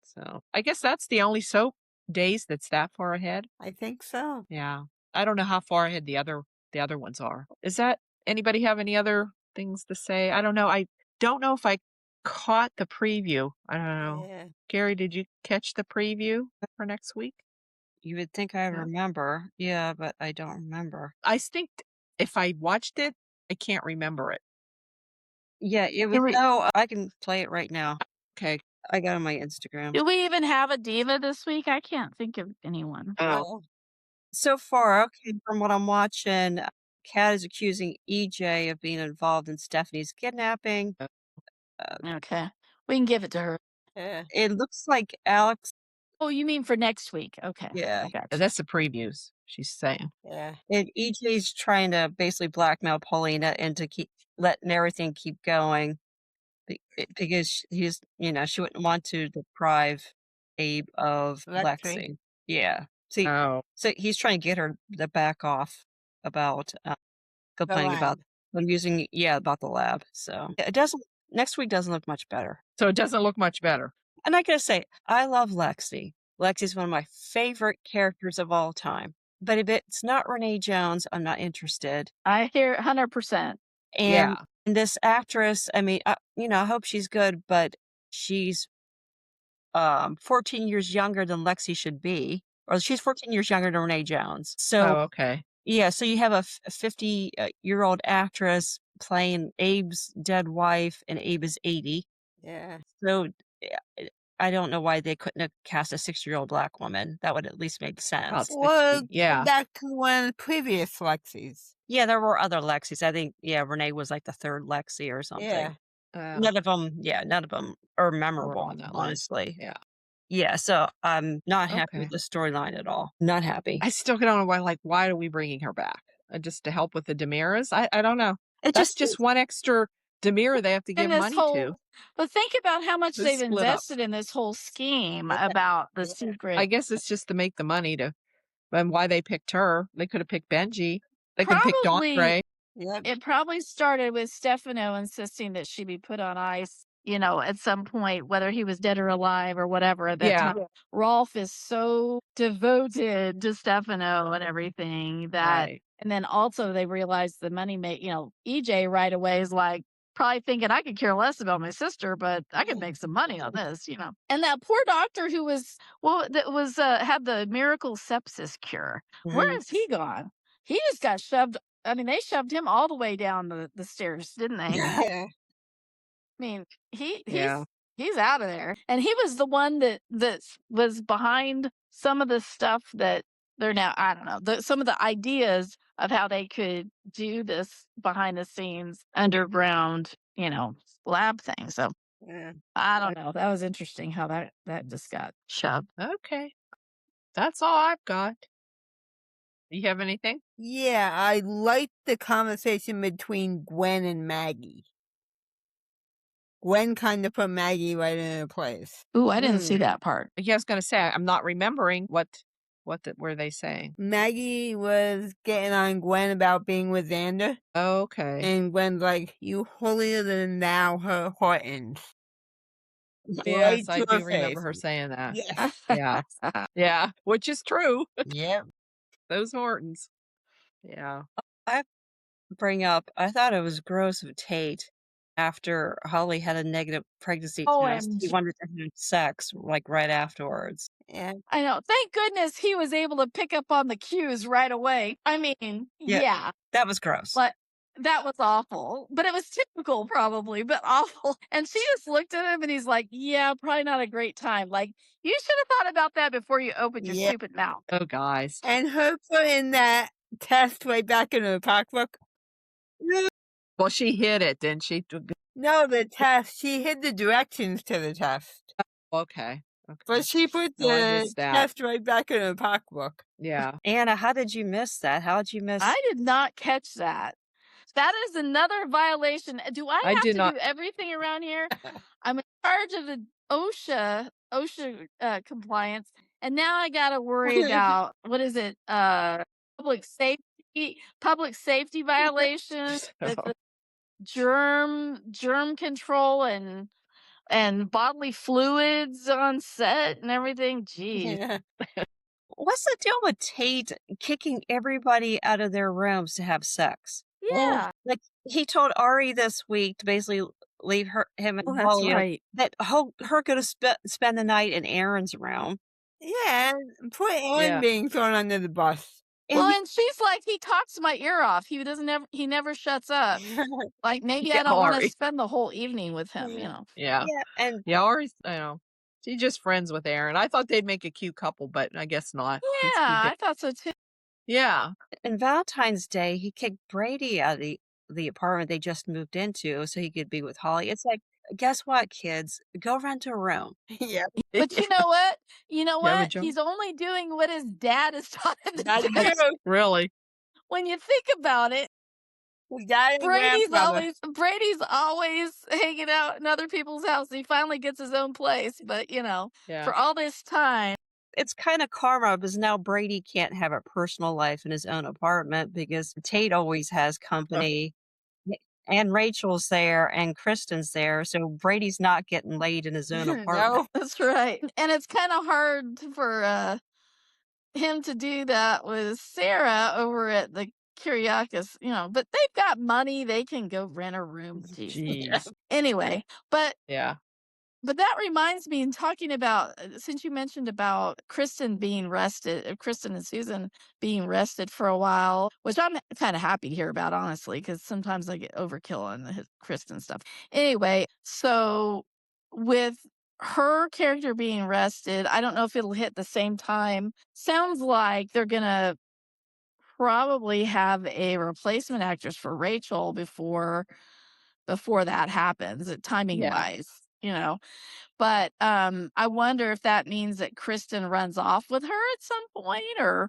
Speaker 1: So I guess that's the only soap Days that's that far ahead.
Speaker 2: I think so.
Speaker 1: Yeah. I don't know how far ahead the other ones are. Anybody have any other things to say? I don't know. I don't know if I caught the preview. I don't know.
Speaker 2: Yeah.
Speaker 1: Gary, did you catch the preview for next week?
Speaker 4: You would think I
Speaker 1: No.
Speaker 4: remember. Yeah, but I don't remember.
Speaker 1: I think if I watched it, I can't remember it.
Speaker 4: Yeah, it was. Oh, I can play it right now.
Speaker 1: Okay.
Speaker 4: I got it on my Instagram.
Speaker 3: Do we even have a diva this week? I can't think of anyone.
Speaker 2: Oh.
Speaker 4: So far, okay, from what I'm watching, Kat is accusing EJ of being involved in Stephanie's kidnapping.
Speaker 3: Okay. We can give it to her.
Speaker 2: Yeah.
Speaker 4: It looks like Alex.
Speaker 3: Oh, you mean for next week? Okay.
Speaker 4: Yeah.
Speaker 3: I gotcha.
Speaker 1: That's the previews, she's saying.
Speaker 2: Yeah.
Speaker 4: And EJ's trying to basically blackmail Paulina into keep letting everything keep going because he's, she wouldn't want to deprive Abe of
Speaker 2: Lexie.
Speaker 4: Lexie. Yeah. See,
Speaker 1: Oh.
Speaker 4: so he's trying to get her to back off. about
Speaker 2: The
Speaker 4: complaining about
Speaker 2: lab.
Speaker 4: them using, about the lab. So it doesn't, next week doesn't look much better.
Speaker 1: So it doesn't look much better.
Speaker 4: And I gotta say, I love Lexie. Lexie's one of my favorite characters of all time. But if it's not Renee Jones, I'm not interested.
Speaker 3: I hear 100%.
Speaker 4: And this actress, I mean, I hope she's good, but she's 14 years younger than Lexie should be, or she's 14 years younger than Renee Jones. So,
Speaker 1: okay.
Speaker 4: Yeah, so you have a 50-year-old actress playing Abe's dead wife, and Abe is 80.
Speaker 2: Yeah.
Speaker 4: So I don't know why they couldn't have cast a 60-year-old black woman. That would at least make sense.
Speaker 2: Well, back to one of the previous Lexies.
Speaker 4: Yeah, there were other Lexies. I think, Renee was like the third Lexie or something.
Speaker 2: Yeah.
Speaker 4: None of them are memorable,
Speaker 1: on that
Speaker 4: honestly.
Speaker 1: Yeah.
Speaker 4: Yeah, so I'm not happy with the storyline at all. Not happy.
Speaker 1: I still don't know why are we bringing her back? Just to help with the Demiras? I don't know.
Speaker 4: That's
Speaker 1: just one extra Demira they have to give money to.
Speaker 3: But think about how much
Speaker 1: This
Speaker 3: they've
Speaker 1: split up.
Speaker 3: invested in this whole scheme about the secret.
Speaker 1: I guess it's just to make the money and why they picked her. They could have picked Benji. They could have picked Andre.
Speaker 3: It probably started with Stefano insisting that she be put on ice, at some point, whether he was dead or alive or whatever at that time. Rolf is so devoted to Stefano and everything that, and then also they realized the money EJ right away is like, probably thinking I could care less about my sister, but I could make some money on this, And that poor doctor who had the miracle sepsis cure. Where is he gone? He just got shoved. I mean, they shoved him all the way down the stairs, didn't they?
Speaker 2: Yeah.
Speaker 3: I mean, he's out of there. And he was the one that was behind some of the stuff that they're now, I don't know, some of the ideas of how they could do this behind the scenes underground, lab thing. So I don't know. That was interesting how that just got shoved.
Speaker 1: Okay. That's all I've got. You have anything?
Speaker 2: Yeah, I liked the conversation between Gwen and Maggie. Gwen kind of put Maggie right in her place.
Speaker 3: Ooh, I didn't see that part.
Speaker 1: Yeah, I was going to say, I'm not remembering what were they saying.
Speaker 2: Maggie was getting on Gwen about being with Xander.
Speaker 1: Okay.
Speaker 2: And Gwen's like, you holier than thou, her Hortons.
Speaker 1: Yes, I do remember her saying that.
Speaker 2: Yeah.
Speaker 1: Yeah, which is true.
Speaker 2: Yep.
Speaker 1: Those Hortons. Yeah.
Speaker 4: I thought it was gross of Tate after Holly had a negative pregnancy test. He wanted to have sex right afterwards.
Speaker 2: Yeah.
Speaker 3: I know. Thank goodness he was able to pick up on the cues right away. I mean,
Speaker 4: That was gross.
Speaker 3: But that was awful. But it was typical probably, but awful. And she just looked at him and he's like, yeah, probably not a great time. Like, you should have thought about that before you opened your stupid mouth.
Speaker 1: Oh, guys.
Speaker 2: And her putting that test right back in her pocketbook.
Speaker 1: Well, she hid it, didn't she?
Speaker 2: No, the test. She hid the directions to the test.
Speaker 1: Okay.
Speaker 2: But she put the test right back in her pocketbook.
Speaker 1: Yeah.
Speaker 4: Anna, how did you miss that? How did you miss?
Speaker 3: I did not catch that. That is another violation. Do I have to do everything around here? I'm in charge of the OSHA compliance, and now I got to worry about what is it? Public safety violations, germ control, and bodily fluids on set and everything. Geez.
Speaker 2: Yeah.
Speaker 4: What's the deal with Tate kicking everybody out of their rooms to have sex?
Speaker 3: Yeah.
Speaker 4: Like he told Ari this week to basically leave him and
Speaker 3: That's right.
Speaker 4: that her go to spend the night in Aaron's room.
Speaker 2: Yeah, poor Aaron being thrown under the bus.
Speaker 3: Well, and she's like, he talks my ear off. He never shuts up. Like, maybe I don't want to spend the whole evening with him,
Speaker 1: Yeah.
Speaker 4: And
Speaker 1: Ari's, she's just friends with Aaron. I thought they'd make a cute couple, but I guess not.
Speaker 3: Yeah, I thought so too.
Speaker 1: Yeah.
Speaker 4: And Valentine's Day, he kicked Brady out of the apartment they just moved into so he could be with Holly. It's like, guess what, kids? Go rent a room.
Speaker 2: Yeah.
Speaker 3: But you know what? He's only doing what his dad has taught him to do.
Speaker 1: Really?
Speaker 3: When you think about it, Brady's always hanging out in other people's houses. He finally gets his own place, but for all this time,
Speaker 4: It's kind of karma because now Brady can't have a personal life in his own apartment because Tate always has company. And Rachel's there and Kristen's there, so Brady's not getting laid in his own apartment.
Speaker 2: No.
Speaker 3: That's right. And it's kind of hard for him to do that with Sarah over at the Kyriakis, but they've got money. They can go rent a room.
Speaker 1: Jeez.
Speaker 3: Anyway, but
Speaker 1: Yeah.
Speaker 3: that reminds me, in talking about, since you mentioned about Kristen being rested, Kristen and Susan being rested for a while, which I'm kind of happy to hear about, honestly, because sometimes I get overkill on the Kristen stuff. Anyway, so with her character being rested, I don't know if it'll hit the same time. Sounds like they're going to probably have a replacement actress for Rachel before that happens, timing wise, But I wonder if that means that Kristen runs off with her at some point, or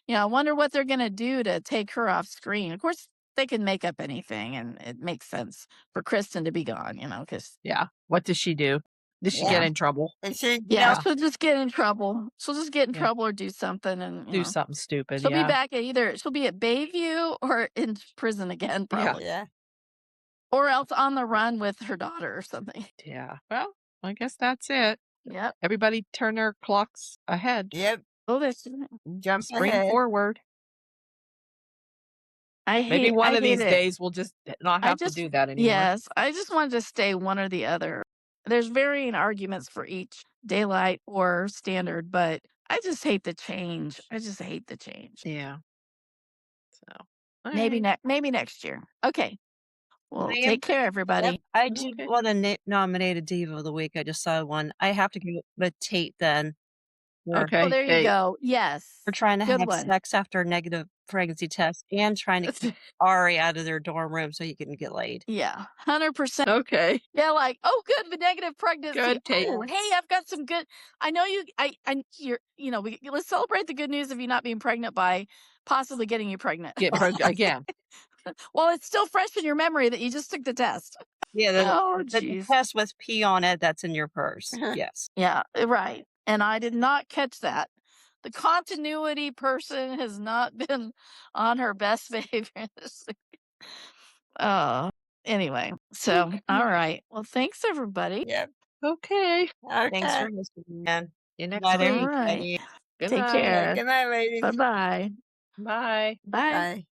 Speaker 3: I wonder what they're gonna do to take her off screen. Of course, they can make up anything, and it makes sense for Kristen to be gone, because
Speaker 1: Yeah. What does she do? Does she get in trouble?
Speaker 2: And she,
Speaker 3: she'll just get in trouble. She'll just get in
Speaker 1: Yeah.
Speaker 3: trouble or do something, and
Speaker 1: Do something stupid.
Speaker 3: she'll be
Speaker 1: Yeah.
Speaker 3: back at she'll be at Bayview or in prison again, probably,
Speaker 2: yeah.
Speaker 3: or else on the run with her daughter or something.
Speaker 1: Yeah. Well, I guess that's it.
Speaker 3: Yep.
Speaker 1: Everybody turn their clocks ahead.
Speaker 2: Yep.
Speaker 3: Oh, that's
Speaker 2: Jump
Speaker 1: Spring
Speaker 2: ahead.
Speaker 1: forward. Maybe one of these days we'll just not have to do that anymore.
Speaker 3: Yes, I just wanted to stay one or the other. There's varying arguments for each, daylight or standard, but I just hate the change. I just hate the change.
Speaker 1: Yeah. So
Speaker 3: Maybe next year. Okay. Well,
Speaker 4: Ma'am?
Speaker 3: take care, everybody.
Speaker 4: Yep, I do
Speaker 1: Okay.
Speaker 4: want to nominate a Diva of the Week. I just saw one. I have to go with Tate then.
Speaker 1: Okay.
Speaker 3: Oh, there you
Speaker 1: Tate.
Speaker 3: go. Yes.
Speaker 4: For trying to
Speaker 3: Good
Speaker 4: have
Speaker 3: one.
Speaker 4: sex after a negative pregnancy test and trying to keep Ari out of their dorm room so he can get laid.
Speaker 3: Yeah, 100%.
Speaker 1: Okay.
Speaker 3: Yeah, like, oh, good, the negative pregnancy.
Speaker 1: Good, Tate.
Speaker 3: Oh, hey, I've got some good. I know you're, let's celebrate the good news of you not being pregnant by possibly getting you pregnant.
Speaker 1: Get pregnant again.
Speaker 3: Well, it's still fresh in your memory that you just took the test.
Speaker 4: Yeah, the
Speaker 3: jeez.
Speaker 4: test with pee on it that's in your purse. Yes.
Speaker 3: Yeah, right. And I did not catch that. The continuity person has not been on her best behavior this week. Anyway, so all right. Well, thanks everybody.
Speaker 2: Yep.
Speaker 1: Okay.
Speaker 4: Thanks for listening, man.
Speaker 1: See you next
Speaker 4: Night,
Speaker 1: week.
Speaker 3: All right.
Speaker 4: everybody.
Speaker 1: Good
Speaker 3: Take
Speaker 1: night.
Speaker 3: care.
Speaker 2: Good night, ladies.
Speaker 3: Bye-bye.
Speaker 1: Bye.
Speaker 3: Bye.
Speaker 2: Bye.